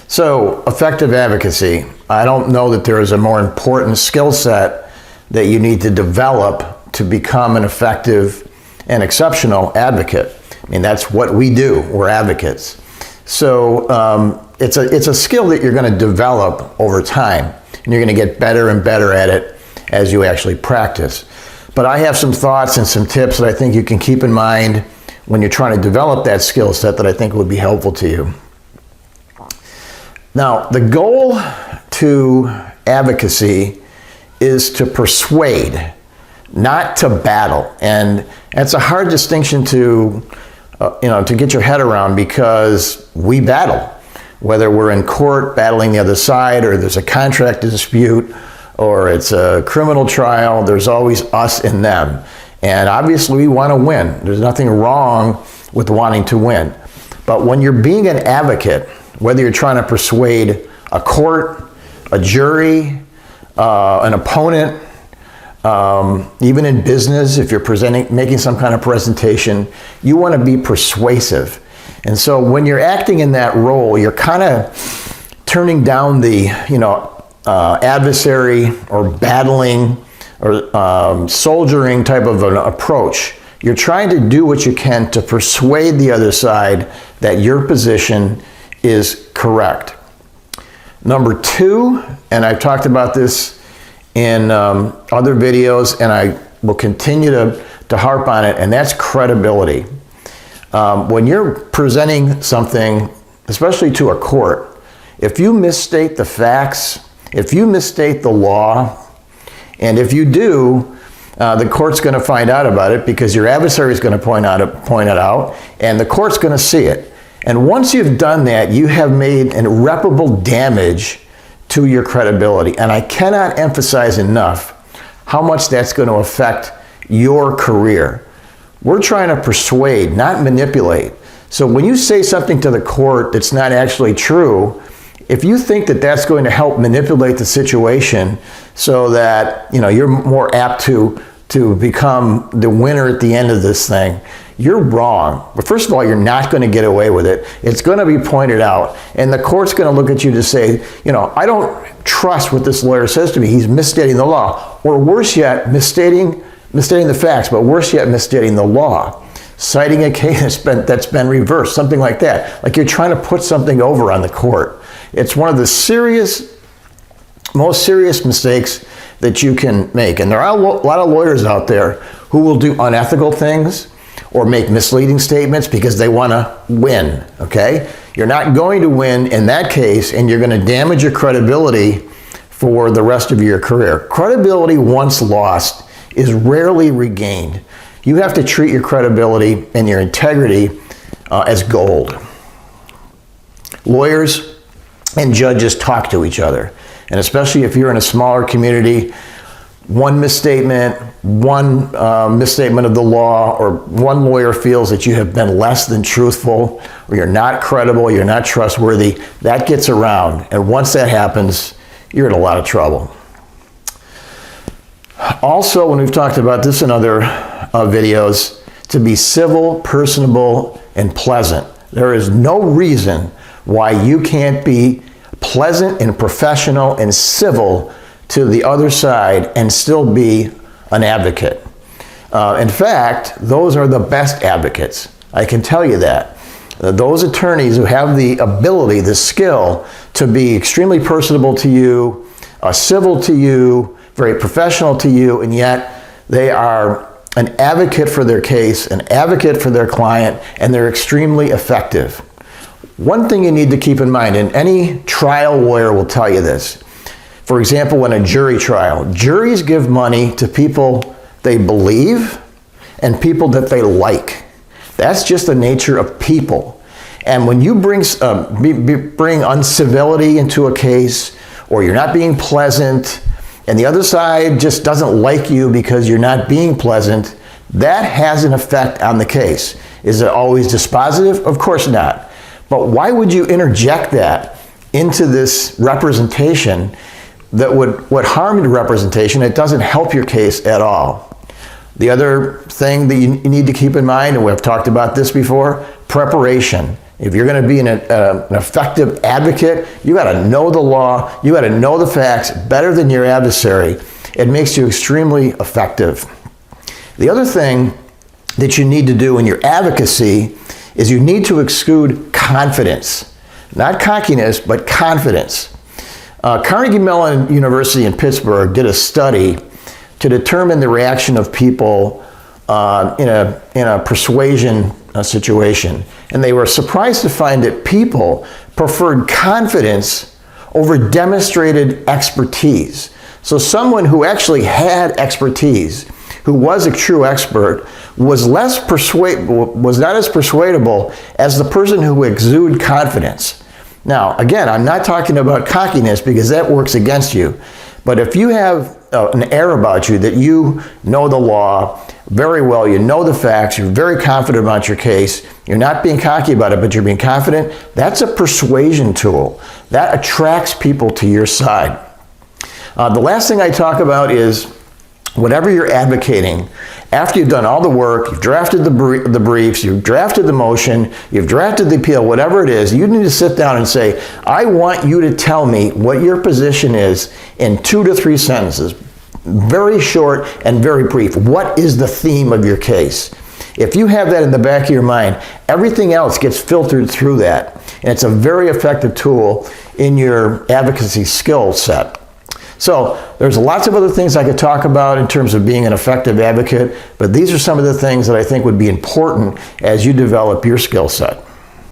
So, effective advocacy. I don't know that there is a more important skill set that you need to develop to become an effective and exceptional advocate. I mean, that's what we do. We're advocates. So, it's a skill that you're going to develop over time, and you're going to get better and better at it as you actually practice. But I have some thoughts and some tips that I think you can keep in mind when you're trying to develop that skill set that I think would be helpful to you. Now, the goal to advocacy is to persuade, not to battle. And that's a hard distinction to get your head around, because we battle. Whether we're in court battling the other side, or there's a contract dispute, or it's a criminal trial, there's always us and them. And obviously we want to win. There's nothing wrong with wanting to win. But when you're being an advocate, whether you're trying to persuade a court, a jury, an opponent, even in business, if you're making some kind of presentation, you want to be persuasive. And so when you're acting in that role, you're kind of turning down the, adversary or battling or soldiering type of an approach. You're trying to do what you can to persuade the other side that your position is correct. Number two, and I've talked about this in other videos, and I will continue to harp on it, and that's credibility. When you're presenting something, especially to a court, if you misstate the facts, if you misstate the law, and if you do, the court's going to find out about it, because your adversary is going to point it out, and the court's going to see it. And once you've done that, you have made an irreparable damage to your credibility. And I cannot emphasize enough how much that's going to affect your career. We're trying to persuade, not manipulate. So when you say something to the court that's not actually true, if you think that that's going to help manipulate the situation so that you're more apt to become the winner at the end of this thing, you're wrong. But first of all, you're not going to get away with it. It's going to be pointed out, and the court's going to look at you to say, I don't trust what this lawyer says to me. He's misstating the law, or worse yet, misstating the facts, but worse yet, misstating the law. Citing a case that's been reversed, something like that. Like you're trying to put something over on the court. It's one of the most serious mistakes that you can make. And there are a lot of lawyers out there who will do unethical things or make misleading statements because they want to win, okay? You're not going to win in that case, and you're going to damage your credibility for the rest of your career. Credibility once lost is rarely regained. You have to treat your credibility and your integrity as gold. Lawyers and judges talk to each other. And especially if you're in a smaller community, one misstatement of the law, or one lawyer feels that you have been less than truthful, or you're not credible, you're not trustworthy, that gets around. And once that happens, you're in a lot of trouble. Also, when we've talked about this in other videos, to be civil, personable, and pleasant. There is no reason why you can't be pleasant and professional and civil to the other side and still be an advocate. In fact, those are the best advocates. I can tell you that. Those attorneys who have the ability, the skill to be extremely personable to you, civil to you, very professional to you, and yet they are an advocate for their case, an advocate for their client, and they're extremely effective. One thing you need to keep in mind, and any trial lawyer will tell you this. For example, in a jury trial, juries give money to people they believe and people that they like. That's just the nature of people. And when you bring uncivility into a case, or you're not being pleasant, and the other side just doesn't like you because you're not being pleasant, that has an effect on the case. Is it always dispositive? Of course not. But why would you interject that into this representation that would harm your representation? It doesn't help your case at all. The other thing that you need to keep in mind, and we've talked about this before, preparation. If you're going to be an effective advocate, you got to know the law, you got to know the facts better than your adversary. It makes you extremely effective. The other thing that you need to do in your advocacy is you need to exude confidence. Not cockiness, but confidence. Carnegie Mellon University in Pittsburgh did a study to determine the reaction of people in a persuasion situation. And they were surprised to find that people preferred confidence over demonstrated expertise. So someone who actually had expertise, who was a true expert, was not as persuadable as the person who exuded confidence. Now, again, I'm not talking about cockiness because that works against you. But if you have an air about you that you know the law very well, you know the facts, you're very confident about your case, you're not being cocky about it, but you're being confident, that's a persuasion tool. That attracts people to your side. The last thing I talk about is whatever you're advocating, after you've done all the work, you've drafted the briefs, you've drafted the motion, you've drafted the appeal, whatever it is, you need to sit down and say, I want you to tell me what your position is in 2 to 3 sentences. Very short and very brief. What is the theme of your case? If you have that in the back of your mind, everything else gets filtered through that. And it's a very effective tool in your advocacy skill set. So there's lots of other things I could talk about in terms of being an effective advocate, but these are some of the things that I think would be important as you develop your skill set.